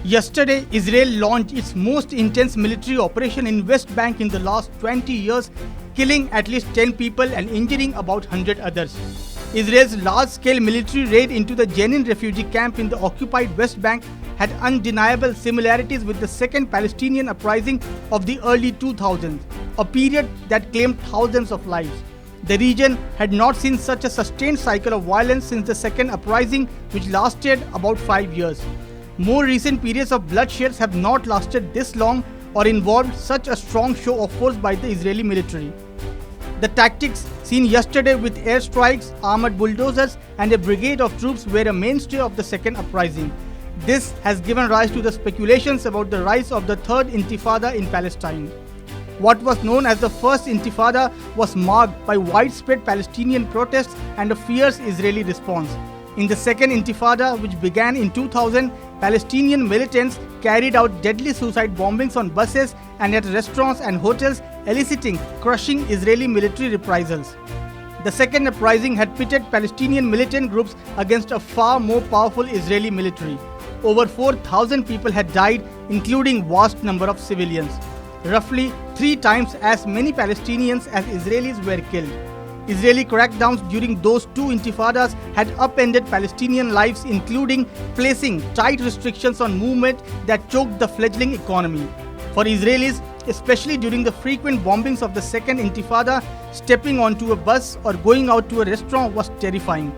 Yesterday, Israel launched its most intense military operation in West Bank in the last 20 years, killing at least 10 people and injuring about 100 others. Israel's large-scale military raid into the Jenin refugee camp in the occupied West Bank had undeniable similarities with the second Palestinian uprising of the early 2000s, a period that claimed thousands of lives. The region had not seen such a sustained cycle of violence since the second uprising, which lasted about 5 years. More recent periods of bloodshed have not lasted this long or involved such a strong show of force by the Israeli military. The tactics seen yesterday with airstrikes, armored bulldozers and a brigade of troops were a mainstay of the second uprising. This has given rise to the speculations about the rise of the third intifada in Palestine. What was known as the first intifada was marked by widespread Palestinian protests and a fierce Israeli response. In the second intifada, which began in 2000, Palestinian militants carried out deadly suicide bombings on buses and at restaurants and hotels, eliciting crushing Israeli military reprisals. The second uprising had pitted Palestinian militant groups against a far more powerful Israeli military. Over 4,000 people had died, including vast number of civilians. Roughly 3 times as many Palestinians as Israelis were killed. Israeli crackdowns during those 2 intifadas had upended Palestinian lives, including placing tight restrictions on movement that choked the fledgling economy. For Israelis, especially during the frequent bombings of the second intifada, stepping onto a bus or going out to a restaurant was terrifying.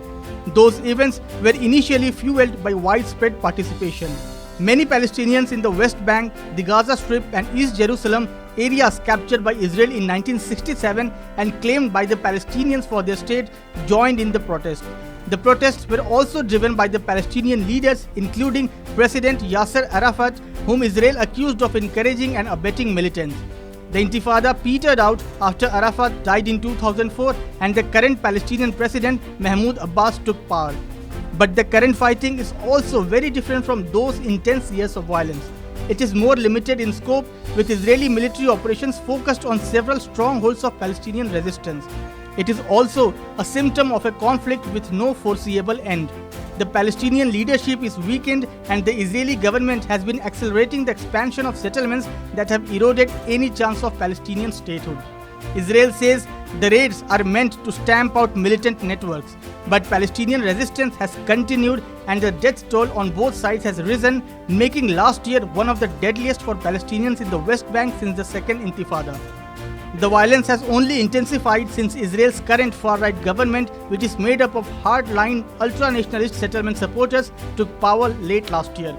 Those events were initially fueled by widespread participation. Many Palestinians in the West Bank, the Gaza Strip and East Jerusalem, areas captured by Israel in 1967 and claimed by the Palestinians for their state, joined in the protest. The protests were also driven by the Palestinian leaders, including President Yasser Arafat, whom Israel accused of encouraging and abetting militants. The intifada petered out after Arafat died in 2004 and the current Palestinian president Mahmoud Abbas took power. But the current fighting is also very different from those intense years of violence. It is more limited in scope, with Israeli military operations focused on several strongholds of Palestinian resistance. It is also a symptom of a conflict with no foreseeable end. The Palestinian leadership is weakened and the Israeli government has been accelerating the expansion of settlements that have eroded any chance of Palestinian statehood. Israel says the raids are meant to stamp out militant networks, but Palestinian resistance has continued and the death toll on both sides has risen, making last year one of the deadliest for Palestinians in the West Bank since the second intifada. The violence has only intensified since Israel's current far-right government, which is made up of hard-line ultra-nationalist settlement supporters, took power late last year.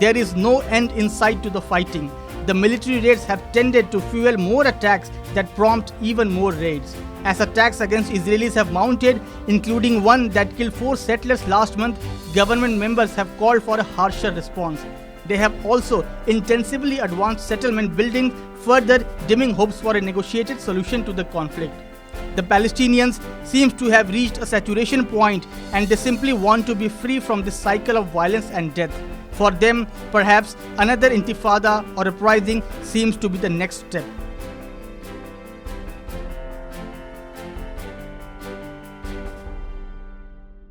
There is no end in sight to the fighting. The military raids have tended to fuel more attacks that prompt even more raids. As attacks against Israelis have mounted, including one that killed 4 settlers last month, government members have called for a harsher response. They have also intensively advanced settlement building, further dimming hopes for a negotiated solution to the conflict. The Palestinians seem to have reached a saturation point and they simply want to be free from this cycle of violence and death. For them, perhaps another intifada or uprising seems to be the next step.